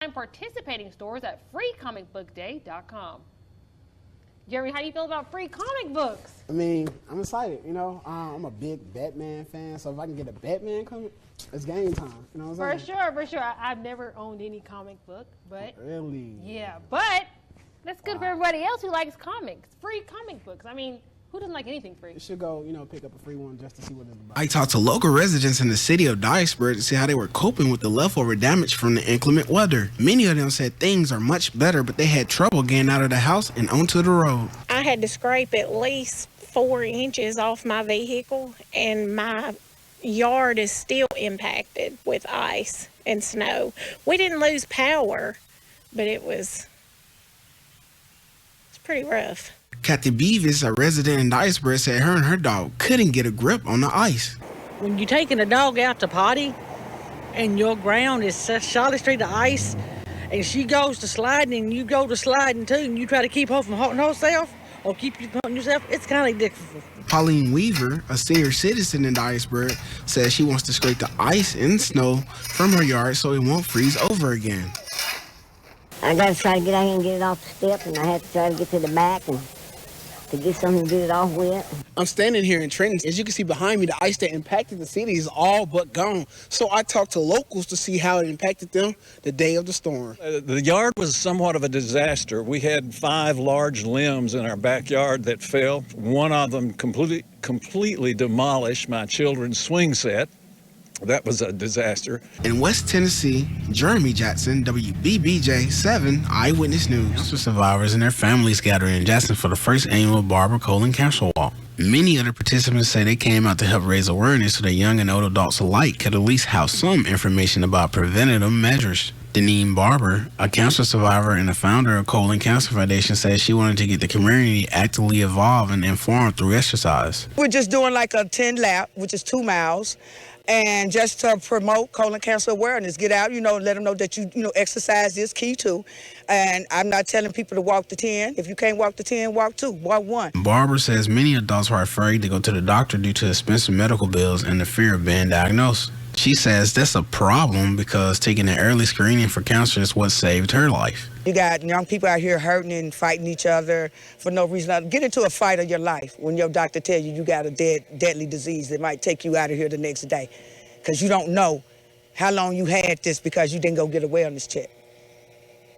Find participating stores at freecomicbookday.com. Jeremy, how do you feel about free comic books? I mean, I'm excited, you know. I'm a big Batman fan, so if I can get a Batman comic, it's game time. You know what I'm saying? For sure. I've never owned any comic book, but... Really? Yeah, but that's good for everybody else who likes comics. Free comic books. I mean, who doesn't like anything free? You should go, you know, pick up a free one just to see what it's about. I talked to local residents in the city of Dyersburg to see how they were coping with the leftover damage from the inclement weather. Many of them said things are much better, but they had trouble getting out of the house and onto the road. I had to scrape at least 4 inches off my vehicle, and my yard is still impacted with ice and snow. We didn't lose power, but it's pretty rough. Kathy Beavis, a resident in Dyersburg, said her and her dog couldn't get a grip on the ice. When you're taking a dog out to potty and your ground is solid straight to ice and she goes to sliding and you go to sliding too and you try to keep her from hurting herself or keep you hurting yourself, it's kind of difficult. Pauline Weaver, a senior citizen in Dyersburg, says she wants to scrape the ice and snow from her yard so it won't freeze over again. I got to try to get out here and get it off the step, and I have to try to get to the back and to get something to get it off with. I'm standing here in Trenton. As you can see behind me, the ice that impacted the city is all but gone. So I talked to locals to see how it impacted them the day of the storm. The yard was somewhat of a disaster. We had 5 large limbs in our backyard that fell. One of them completely demolished my children's swing set. That was a disaster. In West Tennessee, Jeremy Jackson, WBBJ 7 Eyewitness News. Cancer survivors and their families gathered in Jackson for the first annual Barbara Colon Cancer Walk. Many other participants say they came out to help raise awareness so that young and old adults alike could at least have some information about preventative measures. Deneen Barber, a cancer survivor and the founder of Colon Cancer Foundation, says she wanted to get the community actively involved and informed through exercise. We're just doing like a 10 lap, which is 2 miles. And just to promote colon cancer awareness, get out, let them know that exercise is key too. And I'm not telling people to walk the 10. If you can't walk the 10, walk 2, walk 1. Barbara says many adults are afraid to go to the doctor due to expensive medical bills and the fear of being diagnosed. She says that's a problem because taking an early screening for cancer is what saved her life. You got young people out here hurting and fighting each other for no reason. Get into a fight of your life when your doctor tells you got a deadly disease that might take you out of here the next day because you don't know how long you had this because you didn't go get a wellness check.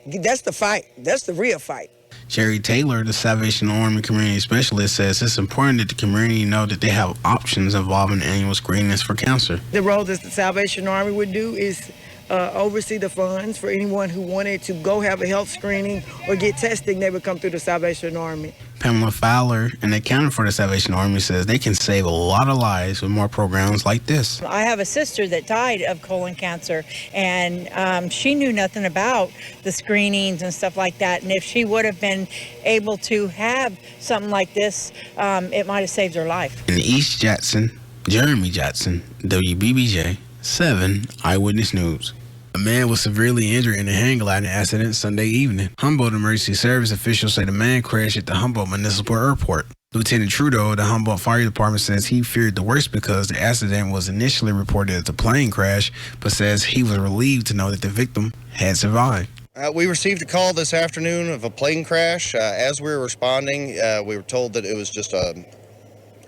That's the fight. That's the real fight. Jerry Taylor, the Salvation Army community specialist, says it's important that the community know that they have options involving annual screenings for cancer. The role that the Salvation Army would do is oversee the funds for anyone who wanted to go have a health screening or get testing. They would come through the Salvation Army. Pamela Fowler, an accountant for the Salvation Army, says they can save a lot of lives with more programs like this. I have a sister that died of colon cancer, and she knew nothing about the screenings and stuff like that. And if she would have been able to have something like this, it might have saved her life. In East Jackson, Jeremy Jackson, WBBJ 7 Eyewitness News. A man was severely injured in a hang gliding accident Sunday evening. Humboldt Emergency Service officials say the man crashed at the Humboldt Municipal Airport. Lieutenant Trudeau of the Humboldt Fire Department says he feared the worst because the accident was initially reported as a plane crash, but says he was relieved to know that the victim had survived. We received a call this afternoon of a plane crash. As we were responding, we were told that it was just a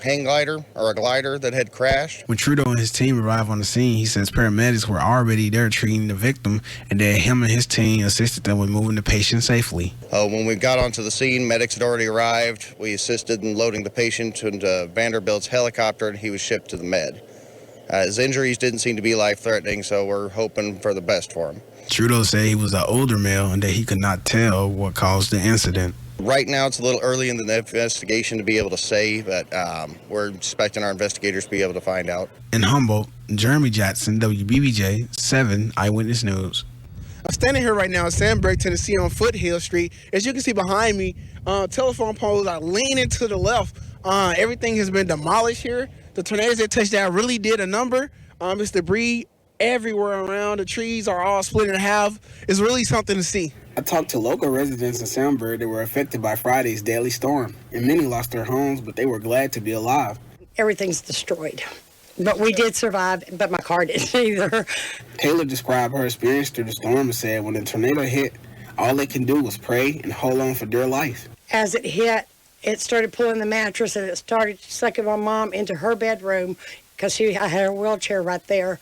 hang glider or a glider that had crashed. When Trudeau and his team arrived on the scene, he says paramedics were already there treating the victim and that him and his team assisted them with moving the patient safely. When we got onto the scene, medics had already arrived. We assisted in loading the patient into Vanderbilt's helicopter and he was shipped to the med. His injuries didn't seem to be life-threatening, so we're hoping for the best for him. Trudeau said he was an older male and that he could not tell what caused the incident. Right now, it's a little early in the investigation to be able to say, but we're expecting our investigators to be able to find out. In Humboldt, Jeremy Jackson, WBBJ 7 Eyewitness News. I'm standing here right now in Sandburg, Tennessee on Foothill Street. As you can see behind me, telephone poles are leaning to the left. Everything has been demolished here. The tornadoes that touched down really did a number. It's debris everywhere around. The trees are all split in half. It's really something to see. I talked to local residents in Sandburg that were affected by Friday's deadly storm, and many lost their homes, but they were glad to be alive. Everything's destroyed. But we did survive, but my car didn't either. Taylor described her experience through the storm and said when the tornado hit, all they can do was pray and hold on for dear life. As it hit, it started pulling the mattress and it started sucking my mom into her bedroom because I had her wheelchair right there.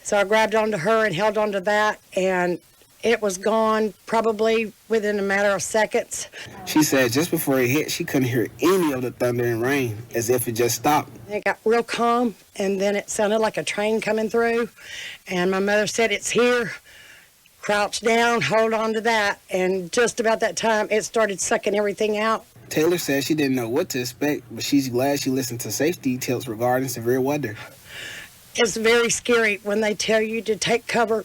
So I grabbed onto her and held onto that, and it was gone probably within a matter of seconds. She said just before it hit, she couldn't hear any of the thunder and rain, as if it just stopped. It got real calm, and then it sounded like a train coming through. And my mother said, "It's here." Crouch down, hold on to that. And just about that time, it started sucking everything out. Taylor said she didn't know what to expect, but she's glad she listened to safety details regarding severe weather. It's very scary when they tell you to take cover,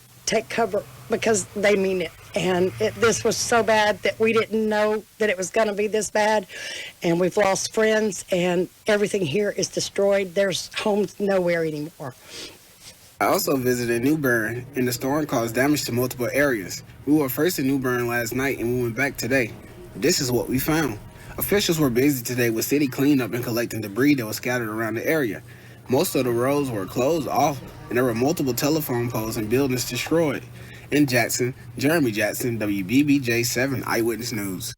because they mean it. And this was so bad that we didn't know that it was going to be this bad. And we've lost friends, and everything here is destroyed. There's homes nowhere anymore. I also visited New Bern, and the storm caused damage to multiple areas. We were first in New Bern last night, and we went back today. This is what we found. Officials were busy today with city cleanup and collecting debris that was scattered around the area. Most of the roads were closed off, and there were multiple telephone poles and buildings destroyed. In Jackson, Jeremy Jackson, WBBJ 7 Eyewitness News.